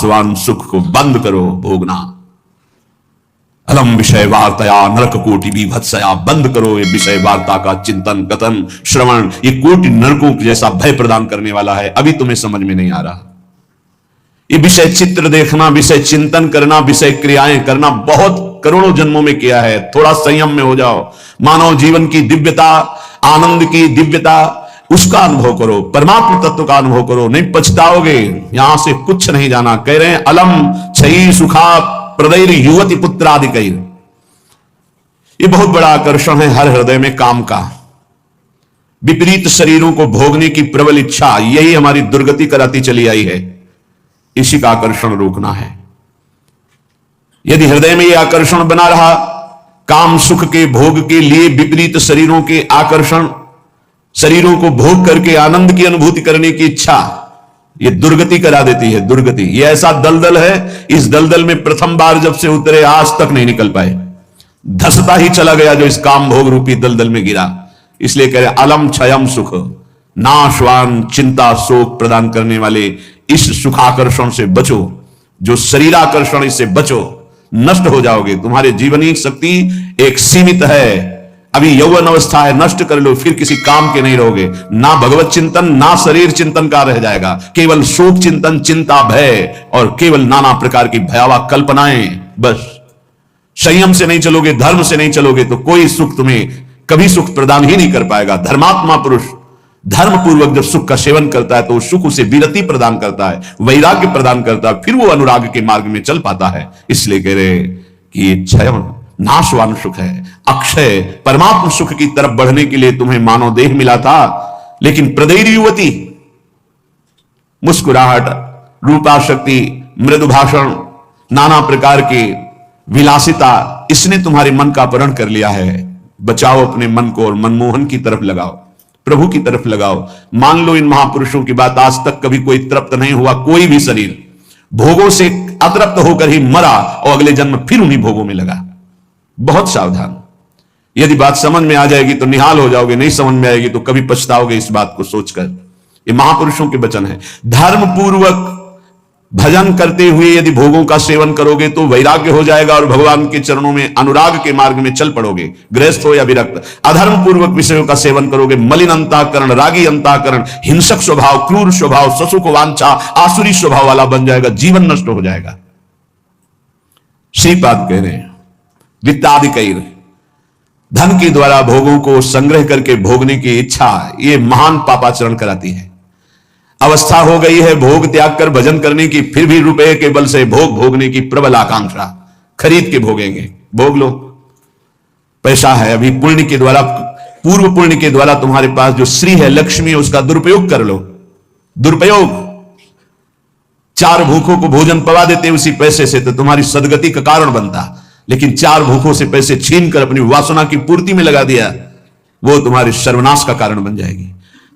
नाशवान सुख को बंद करो भोगना। अलम विषय वार्ताया नरक कोटि विभत्सया, बंद करो ये विषय वार्ता का चिंतन कथन श्रवण, ये कोटि नरकों जैसा भय प्रदान करने वाला है। अभी तुम्हें समझ में नहीं आ रहा। ये विषय चित्र देखना, विषय चिंतन करना, विषय क्रियाएं करना बहुत करोड़ों जन्मों में किया है। थोड़ा संयम में हो जाओ, मानव जीवन की दिव्यता, आनंद की दिव्यता, उसका अनुभव करो, परमात्मा तत्व का अनुभव करो, नहीं पछताओगे। यहां से कुछ नहीं जाना। कह रहे हैं अलम छई सुखा प्रदैर युवती पुत्रादिकैर। ये बहुत बड़ा आकर्षण है हर हृदय में काम का। विपरीत शरीरों को भोगने की प्रबल इच्छा, यही हमारी दुर्गति कराती चली आई है। इसी का आकर्षण रोकना है। यदि हृदय में यह आकर्षण बना रहा, काम सुख के भोग के लिए विपरीत शरीरों के आकर्षण, शरीरों को भोग करके आनंद की अनुभूति करने की इच्छा, यह दुर्गति करा देती है। दुर्गति यह ऐसा दलदल है, इस दलदल में प्रथम बार जब से उतरे आज तक नहीं निकल पाए। धसता ही चला गया जो इस काम भोग रूपी दलदल में गिरा। इसलिए कह रहे अलम क्षयम सुख, नाशवान चिंता शोक प्रदान करने वाले इस सुखाकर्षण से बचो, जो शरीराकर्षण, इससे बचो, नष्ट हो जाओगे। तुम्हारे जीवनी शक्ति एक सीमित है, अभी यौवन अवस्था है, नष्ट कर लो, फिर किसी काम के नहीं रहोगे। ना भगवत चिंतन ना शरीर चिंतन का रह जाएगा, केवल शोक चिंतन, चिंता, भय और केवल नाना प्रकार की भयावह कल्पनाएं। बस संयम से नहीं चलोगे, धर्म से नहीं चलोगे तो कोई सुख तुम्हें कभी सुख प्रदान ही नहीं कर पाएगा। धर्मात्मा पुरुष धर्म पूर्वक जब सुख का सेवन करता है तो उस सुख उसे विरति प्रदान करता है, वैराग्य प्रदान करता है, फिर वो अनुराग के मार्ग में चल पाता है। इसलिए कह रहे कि ये क्षय नाशवान सुख है, अक्षय परमात्मा सुख की तरफ बढ़ने के लिए तुम्हें मानव देह मिला था। लेकिन प्रदैर युवती, मुस्कुराहट, रूपाशक्ति, मृदु भाषण, नाना प्रकार की विलासिता, इसने तुम्हारे मन का अपहरण कर लिया है। बचाओ अपने मन को और मनमोहन की तरफ लगाओ, प्रभु की तरफ लगाओ। मान लो इन महापुरुषों की बात, आज तक कभी कोई तृप्त नहीं हुआ, कोई भी शरीर भोगों से अतृप्त होकर ही मरा और अगले जन्म फिर उन्हीं भोगों में लगा। बहुत सावधान। यदि बात समझ में आ जाएगी तो निहाल हो जाओगे, नहीं समझ में आएगी तो कभी पछताओगे इस बात को सोचकर। ये महापुरुषों के वचन है। धर्म पूर्वक भजन करते हुए यदि भोगों का सेवन करोगे तो वैराग्य हो जाएगा और भगवान के चरणों में अनुराग के मार्ग में चल पड़ोगे, गृहस्थ हो या विरक्त। अधर्म पूर्वक विषयों का सेवन करोगे, मलिन अंतःकरण, रागी अंतःकरण, हिंसक स्वभाव, क्रूर स्वभाव, ससुख वांछा, आसुरी स्वभाव वाला बन जाएगा, जीवन नष्ट हो जाएगा। श्रीपाद कह रहे हैं वित्तादिकैर, धन के द्वारा भोगों को संग्रह करके भोगने की इच्छा, यह महान पापाचरण कराती है। अवस्था हो गई है भोग त्याग कर भजन करने की, फिर भी रुपए के बल से भोग भोगने की प्रबल आकांक्षा, खरीद के भोगेंगे, भोग लो, पैसा है। अभी पुण्य के द्वारा, पूर्व पुण्य के द्वारा तुम्हारे पास जो श्री है, लक्ष्मी है, उसका दुरुपयोग कर लो। दुरुपयोग, 4 भूखों को भोजन पवा देते उसी पैसे से तो तुम्हारी सदगति का कारण बनता। लेकिन 4 भूखों से पैसे छीन कर अपनी वासना की पूर्ति में लगा दिया, वो तुम्हारे सर्वनाश का कारण बन जाएगी।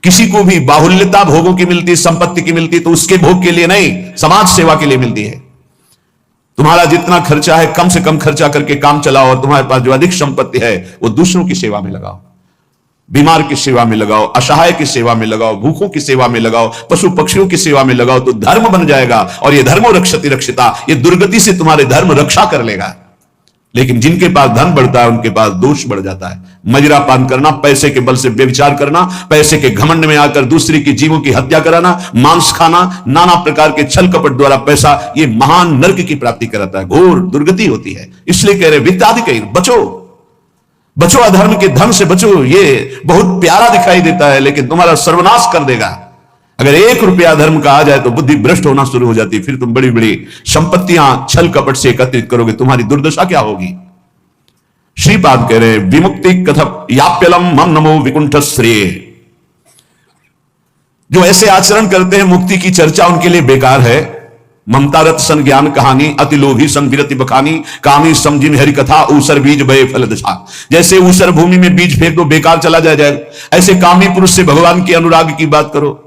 किसी को भी बाहुल्यता भोगों की मिलती, संपत्ति की मिलती तो उसके भोग के लिए नहीं, समाज सेवा के लिए मिलती है। तुम्हारा जितना खर्चा है कम से कम खर्चा करके काम चलाओ और तुम्हारे पास जो अधिक संपत्ति है वो दूसरों की सेवा में लगाओ, बीमार की सेवा में लगाओ, असहाय की सेवा में लगाओ, भूखों की सेवा में लगाओ, पशु पक्षियों की सेवा में लगाओ, तो धर्म बन जाएगा। और ये धर्मो रक्षति रक्षिता, ये दुर्गति से तुम्हारे धर्म रक्षा कर लेगा। लेकिन जिनके पास धन बढ़ता है उनके पास दोष बढ़ जाता है। मदिरा पान करना, पैसे के बल से व्यभिचार करना, पैसे के घमंड में आकर दूसरे की जीवों की हत्या कराना, मांस खाना, नाना प्रकार के छल कपट द्वारा पैसा, ये महान नरक की प्राप्ति कराता है, घोर दुर्गति होती है। इसलिए कह रहे वित्तादिकैर, बचो बचो, अधर्म के धन से बचो। ये बहुत प्यारा दिखाई देता है लेकिन तुम्हारा सर्वनाश कर देगा। अगर 1 रुपया धर्म का आ जाए तो बुद्धि भ्रष्ट होना शुरू हो जाती है, फिर तुम बड़ी बड़ी संपत्तियां छल कपट से एकत्रित करोगे, तुम्हारी दुर्दशा क्या होगी। श्रीपाद कह रहे विमुक्ति कथप याप्यलम मम नमो विकुंठ श्रेय। जो ऐसे आचरण करते हैं मुक्ति की चर्चा उनके लिए बेकार है। ममता रत सन ज्ञान कहानी, अति लोभी सन विरति बखानी, कामी समझिन हरि कथा, ऊसर बीज भय फल दशा। जैसे ऊसर भूमि में बीज फेंक दो बेकार चला जाएगा, ऐसे कामी पुरुष से भगवान के अनुराग की बात करो,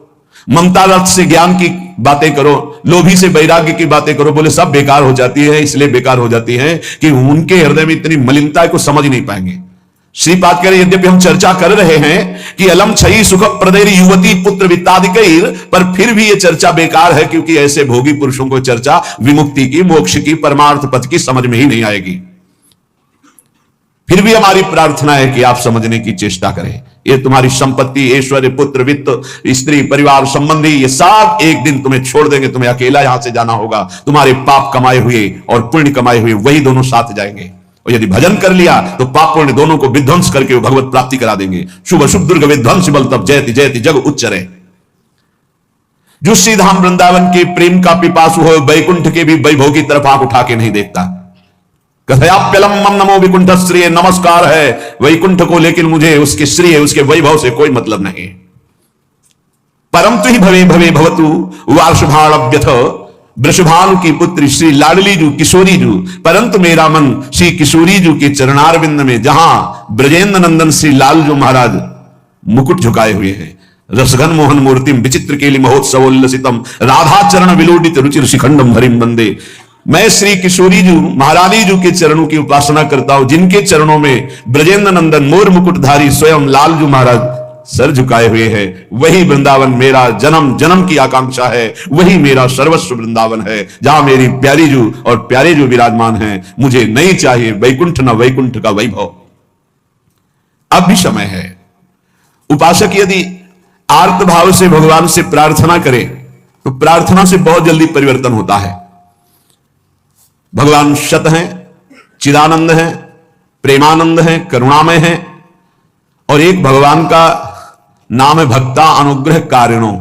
ममता रथ से ज्ञान की बातें करो, लोभी से वैराग्य की बातें करो, बोले सब बेकार हो जाती है। इसलिए बेकार हो जाती है कि उनके हृदय में इतनी मलिनता को समझ नहीं पाएंगे। श्रीपाद कह रहे यद्यपि हम चर्चा कर रहे हैं कि अलम छई सुख प्रदेर युवती पुत्र वित्तादिकैर, पर फिर भी यह चर्चा बेकार है, क्योंकि ऐसे भोगी पुरुषों को चर्चा विमुक्ति की, मोक्ष की, परमार्थ पथ की समझ में ही नहीं आएगी। फिर भी हमारी प्रार्थना है कि आप समझने की चेष्टा करें। ये तुम्हारी संपत्ति, ऐश्वर्य, पुत्र, वित्त, स्त्री, परिवार, संबंधी, ये सब एक दिन तुम्हें छोड़ देंगे, तुम्हें अकेला यहां से जाना होगा। तुम्हारे पाप कमाए हुए और पुण्य कमाए हुए वही दोनों साथ जाएंगे, और यदि भजन कर लिया तो पाप पुण्य दोनों को विध्वंस करके वो भगवत प्राप्ति करा देंगे। शुभ शुभ दुर्ग विध्वंस बल तब जयति जयति जग उच्चरे। जो श्रीधाम वृंदावन के प्रेम का पिपासु हो, वैकुंठ के भी वैभव की तरफ आंख उठा के नहीं देखता। कथयाप्यलम मम नमो विकुंठ श्री, नमस्कार है वैकुंठ को, लेकिन मुझे उसके श्री, उसके वैभव से कोई मतलब नहीं। परंतु ही भवे भवे भवतु वार्षभाण्यथ, वृषभानु की पुत्री श्री लाडली जू, किशोरी जू, परंतु मेरा मन श्री किशोरी जू के चरणारविंद में, जहां ब्रजेंद्र नंदन श्री लाल जू महाराज मुकुट झुकाए हुए हैं, रसघन मोहन मूर्तिम विचित्र केली महोत्सवोल्लसितम राधा चरण विलोडित रुचिर शिखंडम हरिम वंदे। मैं श्री किशोरी जू महारानी जू के चरणों की उपासना करता हूं, जिनके चरणों में ब्रजेंद्र नंदन मोर मुकुटधारी स्वयं लाल जू महाराज सर झुकाए हुए हैं। वही वृंदावन मेरा जन्म जन्म की आकांक्षा है, वही मेरा सर्वस्व वृंदावन है, जहां मेरी प्यारी जू और प्यारे जू विराजमान हैं। मुझे नहीं चाहिए वैकुंठ न वैकुंठ का वैभव। अब भी समय है। उपासक यदि आर्त भाव से भगवान से प्रार्थना करे तो प्रार्थना से बहुत जल्दी परिवर्तन होता है। भगवान सत हैं, चिदानंद हैं, प्रेमानंद हैं, करुणामय हैं, और एक भगवान का नाम है भक्ता अनुग्रह कारिणो।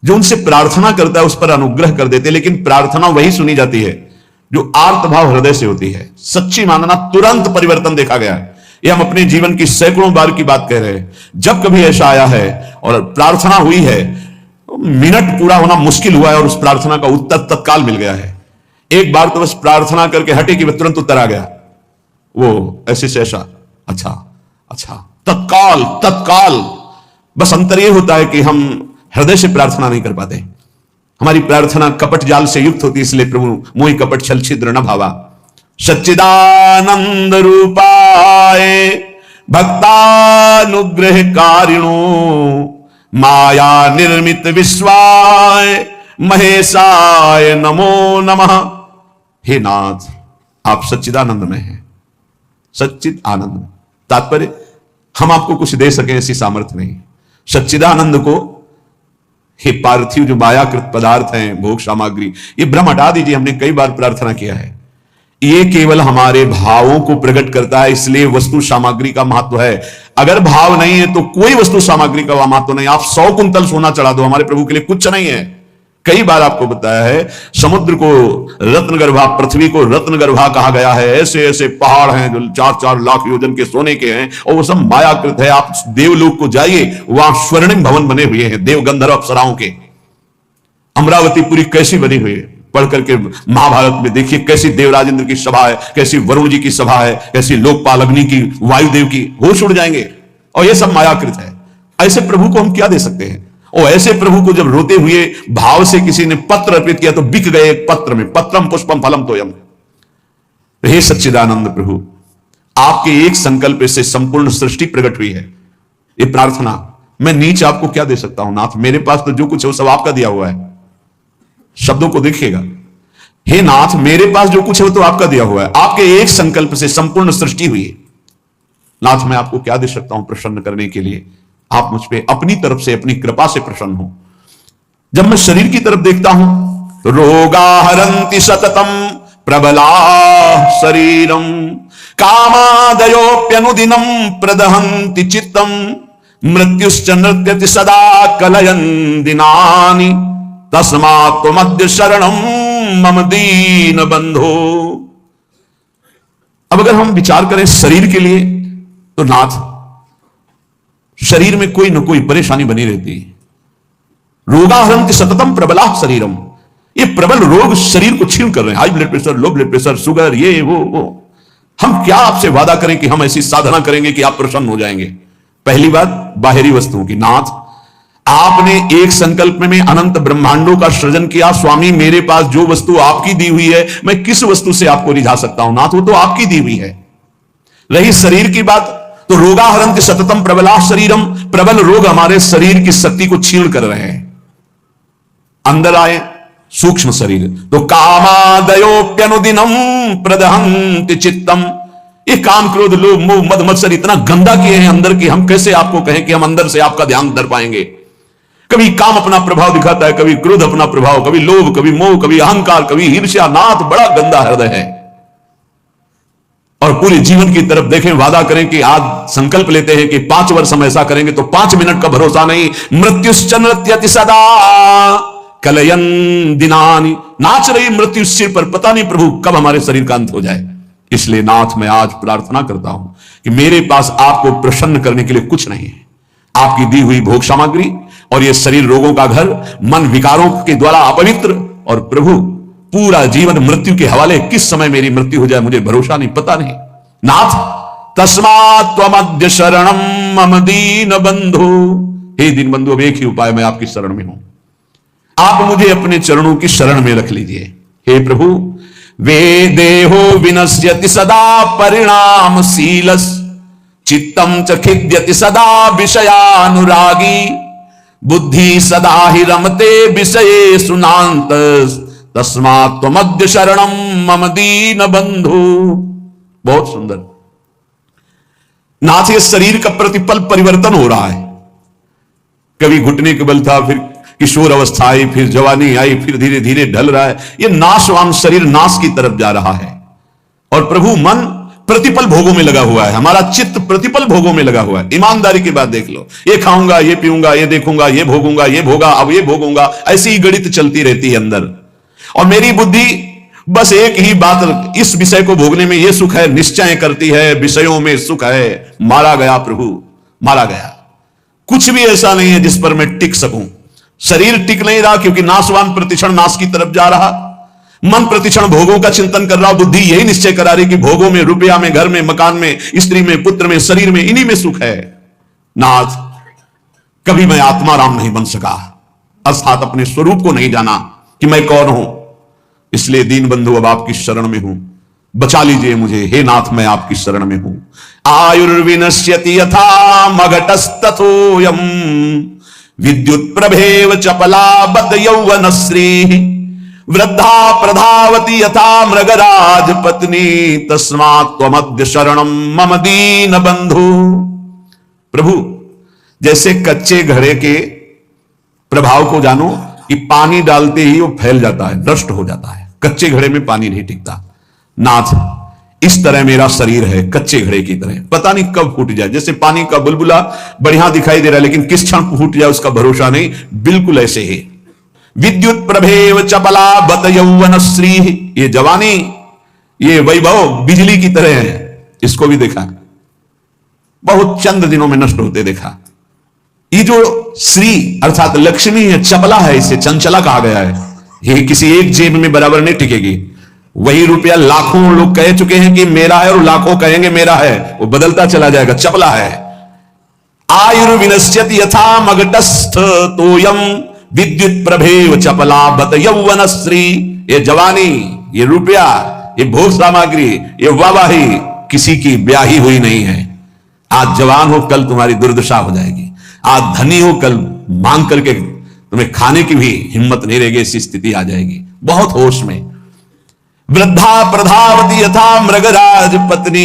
जो उनसे प्रार्थना करता है उस पर अनुग्रह कर देते, लेकिन प्रार्थना वही सुनी जाती है जो आर्त भाव हृदय से होती है। सच्ची मानना, तुरंत परिवर्तन देखा गया है। ये हम अपने जीवन की सैकड़ों बार की बात कह रहे हैं। जब कभी ऐसा आया है और प्रार्थना हुई है, मिनट पूरा होना मुश्किल हुआ है और उस प्रार्थना का उत्तर तत्काल मिल गया है। एक बार तो बस प्रार्थना करके हटे कि तुरंत उत्तर आ गया, वो ऐसे से ऐसा, अच्छा अच्छा, तत्काल तत्काल। बस अंतर यह होता है कि हम हृदय से प्रार्थना नहीं कर पाते। हमारी प्रार्थना कपट जाल से युक्त होती है, इसलिए प्रभु मोहि कपट छल छिद्र न भावा। सच्चिदानंद रूपाय भक्तानुग्रह कारिणो माया निर्मित विश्वाय महेशाय नमो नमः। हे नाथ, आप सच्चिदानंद में हैं, सच्चिद आनंद। तात्पर्य हम आपको कुछ दे सके ऐसी सामर्थ्य नहीं। सच्चिदानंद को, हे पार्थिव जो मायाकृत पदार्थ हैं, भोग सामग्री, ये भ्रम हटा दीजिए। हमने कई बार प्रार्थना किया है, ये केवल हमारे भावों को प्रकट करता है, इसलिए वस्तु सामग्री का महत्व है। अगर भाव नहीं है तो कोई वस्तु सामग्री का महत्व नहीं। आप 100 कुंतल सोना चढ़ा दो, हमारे प्रभु के लिए कुछ नहीं है। कई बार आपको बताया है, समुद्र को रत्नगर्भा, पृथ्वी को रत्नगर्भा कहा गया है। ऐसे ऐसे पहाड़ हैं जो 4-4 लाख योजन के सोने के हैं, और वो सब मायाकृत है। आप देवलोक को जाइए, वहां स्वर्णिम भवन बने हुए हैं देव गंधर्व अप्सराओं के। अमरावतीपुरी कैसी बनी हुई है, पढ़ करके महाभारत में देखिए कैसी देवराजेंद्र की सभा है, कैसी वरुण जी की सभा है, कैसी लोकपाल अग्नि की, वायुदेव की, होश उड़ जाएंगे। और ये सब मायाकृत है। ऐसे प्रभु को हम क्या दे सकते हैं? और ऐसे प्रभु को जब रोते हुए भाव से किसी ने पत्र अर्पित किया तो बिक गए एक पत्र में। पत्रम पुष्पम फलम तोयम। हे सच्चिदानंद प्रभु, आपके एक संकल्प से संपूर्ण सृष्टि प्रकट हुई है। ये प्रार्थना, मैं नीच आपको क्या दे सकता हूं नाथ? मेरे पास तो जो कुछ है वो सब आपका दिया हुआ है। शब्दों को देखिएगा, हे नाथ, मेरे पास जो कुछ है वो तो आपका दिया हुआ है। आपके एक संकल्प से संपूर्ण सृष्टि हुई है। नाथ, मैं आपको क्या दे सकता हूं प्रसन्न करने के लिए? आप मुझ पे अपनी तरफ से, अपनी कृपा से प्रसन्न हो। जब मैं शरीर की तरफ देखता हूं तो रोगा हरंति सततम प्रबला शरीरम कामादयोप्यनुदिनम प्रदहंति चित्तम मृत्युश्च नृत्यति सदा कलयन दिनानि तस्मात् त्वमद्य शरणम मम दीन बंधो। अब अगर हम विचार करें शरीर के लिए तो नाथ, शरीर में कोई न कोई परेशानी बनी रहती है। रोगाहरंति सततम प्रबला शरीरम, ये प्रबल रोग शरीर को छीन कर रहे हैं। High blood pressure, low blood pressure, sugar, ये वो। हम क्या आपसे वादा करें कि हम ऐसी साधना करेंगे कि आप प्रसन्न हो जाएंगे? पहली बात बाहरी वस्तुओं की। नाथ, आपने एक संकल्प में अनंत ब्रह्मांडों का सृजन किया। स्वामी, मेरे पास जो वस्तु आपकी दी हुई है, मैं किस वस्तु से आपको रिझा सकता हूं? नाथ, वो तो आपकी दी हुई है। रही शरीर की बात, तो रोगाहरंति सततम प्रबला शरीरम, प्रबल रोग हमारे शरीर की शक्ति को छीण कर रहे हैं। अंदर आए सूक्ष्म शरीर, तो कामादयोप्यनुदिनम प्रदहंति चित्तम, ये काम क्रोध लोभ मोह मद मत्सर इतना गंदा किए हैं अंदर की, हम कैसे आपको कहें कि हम अंदर से आपका ध्यान धर पाएंगे। कभी काम अपना प्रभाव दिखाता है, कभी क्रोध अपना प्रभाव, कभी लोभ, कभी मोह, कभी अहंकार, कभी ईर्ष्या। नाथ बड़ा गंदा हृदय है। और पूरे जीवन की तरफ देखें, वादा करें कि आज संकल्प लेते हैं कि 5 वर्ष हम ऐसा करेंगे, तो 5 मिनट का भरोसा नहीं। मृत्युश्च नृत्यति सदा कलयन दिनानि, नाच रही मृत्यु सिर पर, पता नहीं प्रभु कब हमारे शरीर का अंत हो जाए। इसलिए नाथ मैं आज प्रार्थना करता हूं कि मेरे पास आपको प्रसन्न करने के लिए कुछ नहीं है। आपकी दी हुई भोग सामग्री और ये शरीर रोगों का घर, मन विकारों के द्वारा अपवित्र, और प्रभु पूरा जीवन मृत्यु के हवाले। किस समय मेरी मृत्यु हो जाए मुझे भरोसा नहीं, पता नहीं। नाथ तस्मात् त्वमद्य शरणम मम दीन बंधु, हे दीन बंधु अब एक ही उपाय, मैं आपकी शरण में हूं। आप मुझे अपने चरणों की शरण में रख लीजिए। हे प्रभु, वे देहो विनश्यति सदा परिणामशीलस्, चित्तम च खिद्यति सदा विषयानुरागी, बुद्धि सदा ही रमते विषये सुनांत, तस्मात् त्वमद्य शरणम मम दीन बंधु। बहुत सुंदर नाथ, ये शरीर का प्रतिपल परिवर्तन हो रहा है। कभी घुटने के बल था, फिर किशोर अवस्था आई, फिर जवानी आई, फिर धीरे धीरे ढल रहा है। ये नाशवान शरीर नाश की तरफ जा रहा है। और प्रभु मन प्रतिपल भोगों में लगा हुआ है, हमारा चित्त प्रतिपल भोगों में लगा हुआ है। ईमानदारी की बात देख लो, ये खाऊंगा, ये पीऊंगा, ये देखूंगा, ये भोगूंगा, ये भोगा, अब ये भोगूंगा, ऐसी ही गणित चलती रहती है अंदर। और मेरी बुद्धि बस एक ही बात, इस विषय को भोगने में ये सुख है, निश्चय करती है विषयों में सुख है। मारा गया प्रभु, मारा गया। कुछ भी ऐसा नहीं है जिस पर मैं टिक सकूं। शरीर टिक नहीं रहा क्योंकि नाशवान प्रतिक्षण नाश की तरफ जा रहा। मन प्रतिक्षण भोगों का चिंतन कर रहा। बुद्धि यही निश्चय करा रही कि भोगों में, रुपया में, घर में, मकान में, स्त्री में, पुत्र में, शरीर में, इन्हीं में सुख है। नाथ कभी मैं आत्मा राम नहीं बन सका, अर्थात अपने स्वरूप को नहीं जाना कि मैं कौन हूं। इसलिए दीन बंधु अब आपकी शरण में हूं, बचा लीजिए मुझे। हे नाथ मैं आपकी शरण में हूं। आयुर्विनश्यति यथा मघटस्तथोयम, विद्युत प्रभेव चपला बत यौवनश्री, वृद्धा प्रधावती यथा मृगराज पत्नी, तस्मात् त्वमद्य शरणम मम दीन बंधु। प्रभु जैसे कच्चे घड़े के प्रभाव को जानो कि पानी डालते ही वो फैल जाता है, नष्ट हो जाता है। कच्चे घड़े में पानी नहीं टिकता। नाथ इस तरह मेरा शरीर है, कच्चे घड़े की तरह, पता नहीं कब फूट जाए। जैसे पानी का बुलबुला बढ़िया दिखाई दे रहा है, लेकिन किस क्षण फूट जाए उसका भरोसा नहीं। बिल्कुल ऐसे ही विद्युत प्रभेव चपला बत यौवनश्री, ये जवानी, ये वैभव बिजली की तरह है। इसको भी देखा, बहुत चंद दिनों में नष्ट होते देखा। ये जो श्री अर्थात लक्ष्मी है, चपला है, इसे चंचला कहा गया है। ये किसी एक जेब में बराबर नहीं टिकेगी। वही रुपया लाखों लोग कह चुके हैं कि मेरा है, और लाखों कहेंगे मेरा है, वो बदलता चला जाएगा, चपला है। आयुर्विनश्यति यथा मघटस्थ तोयम, विद्युत प्रभेव चपला बत यौवनश्री, ये जवानी, ये रुपया, ये भोग सामग्री, ये वाहवाही किसी की ब्याही हुई नहीं है। आज जवान हो, कल तुम्हारी दुर्दशा हो जाएगी। आज धनी हो, कल मांग करके तुम्हें खाने की भी हिम्मत नहीं रहेगी, ऐसी स्थिति आ जाएगी। बहुत होश में। वृद्धा प्रधावती यथा मृगराज पत्नी,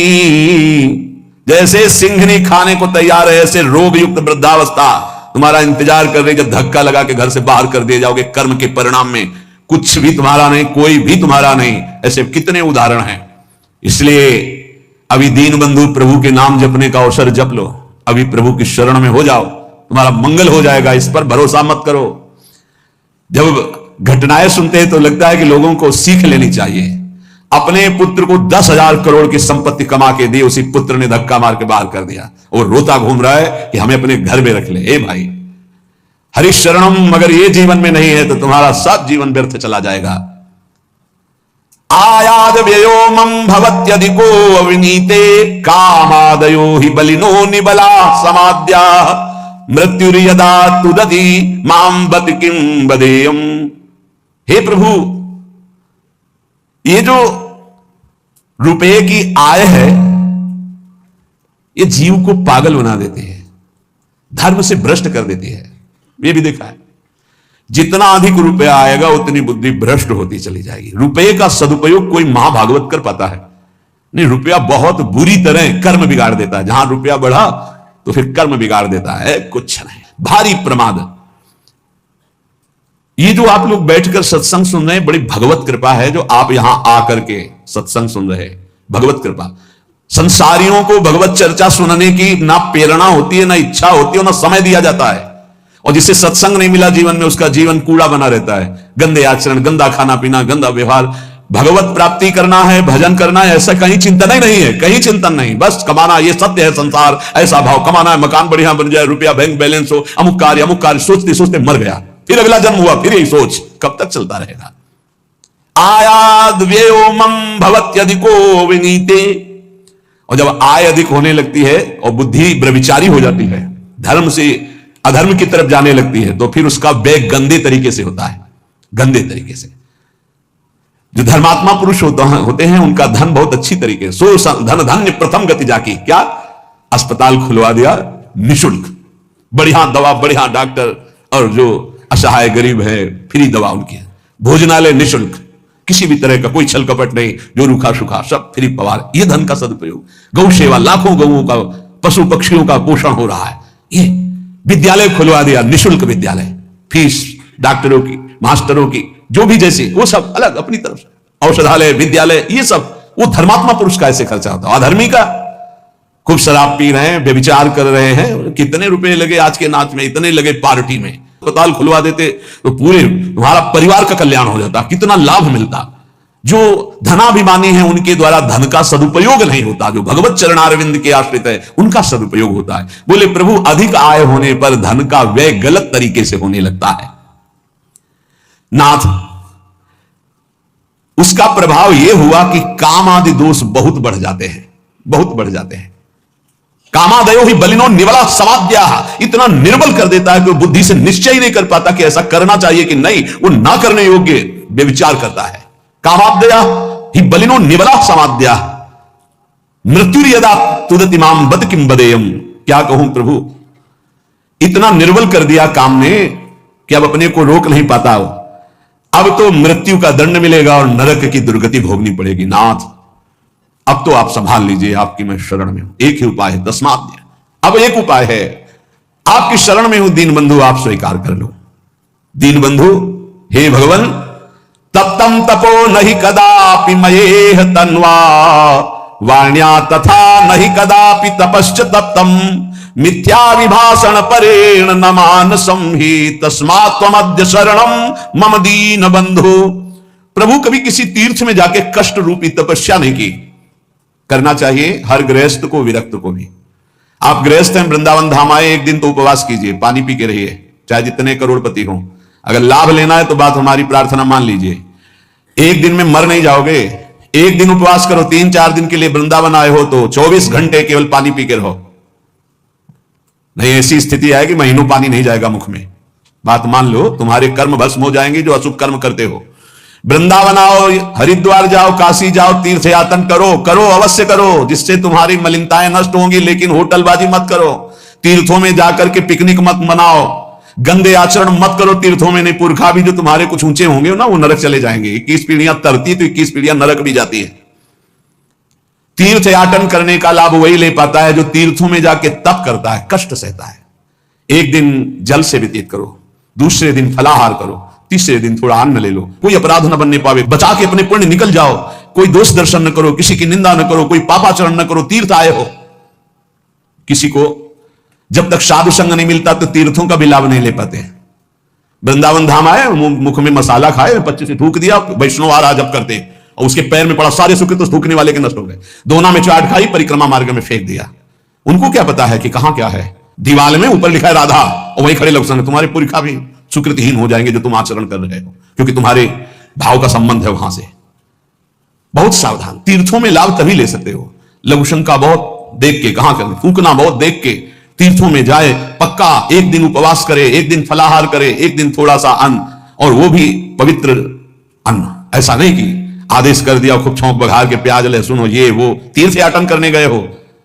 जैसे सिंहनी खाने को तैयार है, ऐसे रोग युक्त वृद्धावस्था तुम्हारा इंतजार कर रही। जब धक्का लगा के घर से बाहर कर दिए जाओगे कर्म के परिणाम में, कुछ भी तुम्हारा नहीं, कोई भी तुम्हारा नहीं। ऐसे कितने उदाहरण हैं। इसलिए अभी दीन बंधु प्रभु के नाम जपने का अवसर जप लो। अभी प्रभु की शरण में हो जाओ, तुम्हारा मंगल हो जाएगा। इस पर भरोसा मत करो। जब घटनाएं सुनते हैं तो लगता है कि लोगों को सीख लेनी चाहिए। अपने पुत्र को 10,000 करोड़ की संपत्ति कमा के दी, उसी पुत्र ने धक्का मार के बाहर कर दिया और रोता घूम रहा है कि हमें अपने घर में रख ले। ए भाई, हरिशरणम अगर ये जीवन में नहीं है तो तुम्हारा सब जीवन व्यर्थ चला जाएगा। आयाद व्ययोमम भवत्यधिको अविनीते, कामादयो हि बलिनो निबला समाद्या, मृत्युर्यदा तुदति मां बत किं बदेयम। हे प्रभु, ये जो रुपये की आय है, ये जीव को पागल बना देते हैं, धर्म से भ्रष्ट कर देती है। ये भी देखा है, जितना अधिक रुपया आएगा उतनी बुद्धि भ्रष्ट होती चली जाएगी। रुपये का सदुपयोग कोई महाभागवत कर पाता है नहीं, रुपया बहुत बुरी तरह कर्म बिगाड़ देता है। जहां रुपया बढ़ा तो फिर कर्म बिगाड़ देता है, कुछ नहीं, भारी प्रमाद। ये जो आप लोग बैठकर सत्संग सुन रहे हैं, बड़ी भगवत कृपा है जो आप यहां आकर के सत्संग सुन रहे हैं, भगवत कृपा। संसारियों को भगवत चर्चा सुनने की ना प्रेरणा होती है, ना इच्छा होती है, ना समय दिया जाता है। और जिसे सत्संग नहीं मिला जीवन में, उसका जीवन कूड़ा बना रहता है। गंदे आचरण, गंदा खाना पीना, गंदा व्यवहार। भगवत प्राप्ति करना है, भजन करना है, ऐसा कहीं चिंतन ही नहीं है, कहीं चिंतन नहीं। बस कमाना, ये सत्य है संसार, ऐसा भाव, कमाना है, मकान बढ़िया बन जाए, रुपया बैंक बैलेंस हो, अमुक कार्य सोचते सोचते मर गया, फिर अगला जन्म हुआ, फिर यही सोच, कब तक चलता रहेगा। आयाद व्योमम भवत्यधिको विनीते। और जब आय अधिक होने लगती है और बुद्धि व्यभिचारी हो जाती है, धर्म से अधर्म की तरफ जाने लगती है, तो फिर उसका व्यय गंदे तरीके से होता है, गंदे तरीके से। जो धर्मात्मा पुरुष होते हैं उनका धन बहुत अच्छी तरीके से, सो धन धन्य प्रथम गति जाकी, क्या अस्पताल खुलवा दिया निशुल्क, बढ़िया दवा, बढ़िया डॉक्टर, और जो असहाय गरीब है फ्री दवा उनकी, भोजनालय निशुल्क, किसी भी तरह का कोई छल कपट नहीं, जो रूखा सूखा सब फ्री पवार। ये धन का सदुपयोग। गौ सेवा, लाखों गौओं का, पशु पक्षियों का पोषण हो रहा है। ये विद्यालय खुलवा दिया, निशुल्क विद्यालय, फीस डॉक्टरों की, मास्टरों की, जो भी जैसे, वो सब अलग अपनी तरफ से, औषधालय, विद्यालय, ये सब वो धर्मात्मा पुरुष का ऐसे खर्चा होता है। अधर्मी का खूब शराब पी रहे हैं, व्यभिचार कर रहे हैं, कितने रुपए लगे आज के नाच में, इतने लगे पार्टी में, अस्पताल खुलवा देते तो पूरे तुम्हारा परिवार का कल्याण हो जाता, कितना लाभ मिलता। जो धनाभिमानी है उनके द्वारा धन का सदुपयोग नहीं होता, जो भगवत चरणारविंद के आश्रित है उनका सदुपयोग होता है। बोले प्रभु अधिक आय होने पर धन का व्यय गलत तरीके से होने लगता है नाथ। उसका प्रभाव यह हुआ कि काम आदि दोष बहुत बढ़ जाते हैं, बहुत बढ़ जाते हैं। कामादयो ही बलिनो निवला समाद्या, इतना निर्बल कर देता है कि वो बुद्धि से निश्चय ही नहीं कर पाता कि ऐसा करना चाहिए कि नहीं, वो ना करने योग्य व्यभिचार करता है। कामादया ही बलिनो निवला समाद्या, मृत्यु यदा तुदति माम बद किम बदेयम। क्या कहूं प्रभु, इतना निर्बल कर दिया काम ने कि अब अपने को रोक नहीं पाता। अब तो मृत्यु का दंड मिलेगा और नरक की दुर्गति भोगनी पड़ेगी। नाथ अब तो आप संभाल लीजिए, आपकी मैं शरण में हूं। एक ही उपाय है, तस्मात्। अब एक उपाय है, आपकी शरण में हूं दीन बंधु, आप स्वीकार कर लो। दीन बंधु, हे भगवान, तप्तम तपो नहीं कदापि मयेह तन्वा वाण्या तथा नहीं कदापि तपश्च तप्तम मिथ्या विभाषण परेण न मानसं हि तस्मात् त्वमद्य शरणम मम दीन बंधु। प्रभु कभी किसी तीर्थ में जाके कष्ट रूपी तपस्या नहीं की। करना चाहिए हर गृहस्थ को, विरक्त को भी। आप गृहस्थ हैं, वृंदावन धाम आए, एक दिन तो उपवास कीजिए, पानी पी के रहिए, चाहे जितने करोड़पति हो। अगर लाभ लेना है तो बात हमारी प्रार्थना मान लीजिए। एक दिन में मर नहीं जाओगे, एक दिन उपवास करो, 3-4 दिन के लिए वृंदावन आए हो तो 24 घंटे केवल पानी पी के रहो। नहीं ऐसी स्थिति आएगी महीनों पानी नहीं जाएगा मुख में, बात मान लो, तुम्हारे कर्म भस्म हो जाएंगे जो अशुभ कर्म करते हो। वृंदावन आओ, हरिद्वार जाओ, काशी जाओ, तीर्थ यातन करो, करो अवश्य करो, जिससे तुम्हारी मलिनताएं नष्ट होंगी, लेकिन होटलबाजी मत करो, तीर्थों में जाकर के पिकनिक मत मनाओ, गंदे आचरण मत करो तीर्थों में। नहीं, पुरखा भी जो तुम्हारे कुछ ऊंचे होंगे ना, वो नरक चले जाएंगे। 21 पीढ़ियां तरती तो 21 पीढ़ियां नरक भी जाती है। तीर्थ याटन करने का लाभ वही ले पाता है जो तीर्थों में जाके तप करता है, कष्ट सहता है। एक दिन जल से व्यतीत करो, दूसरे दिन फलाहार करो, तीसरे दिन थोड़ा अन्न ले लो, कोई अपराध न बनने पावे, बचा के अपने पुण्य निकल जाओ, कोई दोष दर्शन न करो, किसी की निंदा न करो, कोई पापाचरण न करो। तीर्थ आए हो, किसी को जब तक साधु संग नहीं मिलता तो तीर्थों का भी लाभ नहीं ले पाते। वृंदावन धाम आए, मुख में मसाला खाए, 25 से थूक दिया, वैष्णव आ रहा जब करते, और उसके पैर में पड़ा, सारे सुख तो थूकने वाले के नष्ट हो गए। दोना में चाट खाई, परिक्रमा मार्ग में फेंक दिया। उनको क्या पता है कि कहां क्या है। दीवाल में ऊपर लिखा है राधा, और वहीं खड़े लोग संग, तुम्हारे पुरखा भी सुकृतहीन हो जाएंगे जो तुम आचरण कर रहे हो, क्योंकि तुम्हारे भाव का संबंध है वहां से। बहुत सावधान, तीर्थों में लाभ तभी ले सकते हो। लघुशंका बहुत देख के, कहां कर फूकना बहुत देख के तीर्थों में जाए, पक्का एक दिन उपवास करे, एक दिन फलाहार करे, एक दिन थोड़ा सा अन्न, और वो भी पवित्र अन्न। ऐसा नहीं कि आदेश कर दिया खूब छौंक बघार के प्याज लहसुन हो, ये वो, तीर्थ याटन करने गए हो,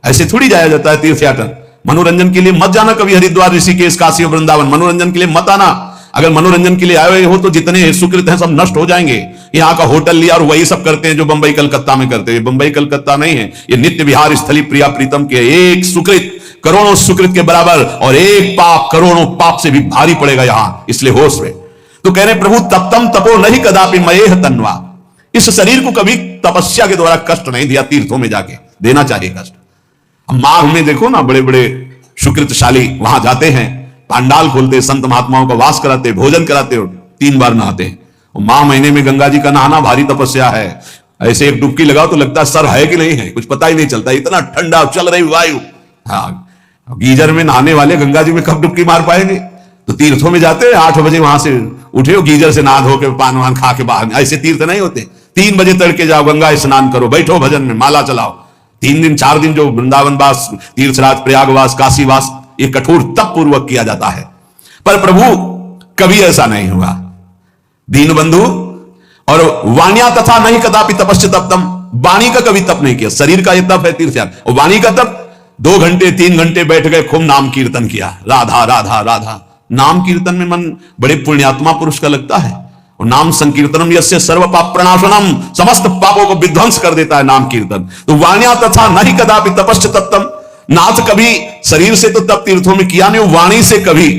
ऐसे थोड़ी जाया जाता है तीर्थ यात्रा। मनोरंजन के लिए मत जाना कभी हरिद्वार, ऋषिकेश, काशी और वृंदावन। मनोरंजन के लिए मत आना। अगर मनोरंजन के लिए आए हुए हो तो जितने सुकृत हैं सब नष्ट हो जाएंगे। यहाँ का होटल लिया और वही सब करते हैं जो बंबई कलकत्ता में करते हैं। बंबई कलकत्ता नहीं है, ये नित्य विहार स्थली प्रिया प्रीतम के। एक सुकृत करोड़ों सुकृत के बराबर और एक पाप करोड़ों पाप से भी भारी पड़ेगा यहां, इसलिए होश में। तो कह रहे प्रभु तप्तम तपो नहीं कदापि मयेह तन्वा, इस शरीर को कभी तपस्या के द्वारा कष्ट नहीं दिया, तीर्थों में जाके देना चाहिए कष्ट। माघ में देखो ना, बड़े बड़े सुकृतशाली वहां जाते हैं, पांडाल खोलते, संत महात्माओं का वास कराते, भोजन कराते और 3 बार नहाते हैं। और माह महीने में गंगा जी का नहाना भारी तपस्या है। ऐसे एक डुबकी लगाओ तो लगता है सर है कि नहीं है, कुछ पता ही नहीं चलता, इतना ठंडा चल रही वायु। हाँ, गीजर में नहाने वाले गंगा जी में कब डुबकी मार पाएंगे। तो तीर्थों में जाते हैं 8 बजे, वहां से उठे हो गीजर से नहा धो के पान वान खा के बाहर। ऐसे तीर्थ नहीं होते। 3 बजे तड़के जाओ, गंगा स्नान करो, बैठो भजन में, माला चलाओ। 3 दिन 4 दिन जो वृंदावन वास, तीर्थराज, प्रयागवास, काशीवास, ये कठोर तप पूर्वक किया जाता है। पर प्रभु कभी ऐसा नहीं हुआ। दीन बंधु और वाण्या तथा नहीं कदापि तपस्या तप्तम, वाणी का कभी तप नहीं किया। शरीर का ये तप है तीर्थ यात्रा, और वाणी का तप 2 घंटे 3 घंटे बैठ गए, खूब नाम कीर्तन किया, राधा राधा राधा। नाम कीर्तन में मन बड़े पुण्यात्मा पुरुष का लगता है। और नाम संकीर्तनम यस्य सर्व पाप प्रणाशनम, समस्त पापों को विध्वंस कर देता है नाम कीर्तन। तो वाण्या तथा नहीं कदापि तपस्या तप्तम, नाथ कभी शरीर से तो तप तीर्थों में किया नहीं, वाणी से कभी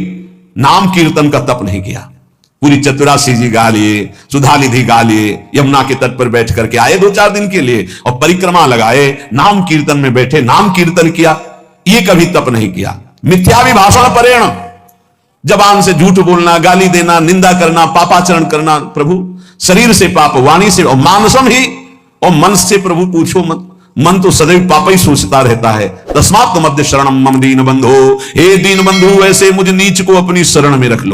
नाम कीर्तन का तप नहीं किया। पूरी चतुरासी जी गा लिए, सुधानिधि गा लिए, यमुना के तट पर बैठ करके आए 2-4 दिन के लिए और परिक्रमा लगाए, नाम कीर्तन में बैठे, नाम कीर्तन किया, ये कभी तप नहीं किया। मिथ्याभिभाषण परेण, जबान से झूठ बोलना, गाली देना, निंदा करना, पापाचरण करना, प्रभु शरीर से पाप, वाणी से, और मानसम ही, और मन से प्रभु पूछो मत, मन तो सदैव पाप ही सोचता रहता है। तस्मात् मध्य शरणम मम दीन बंधो, हे दीन बंधु ऐसे मुझ नीच को अपनी शरण में रख लो।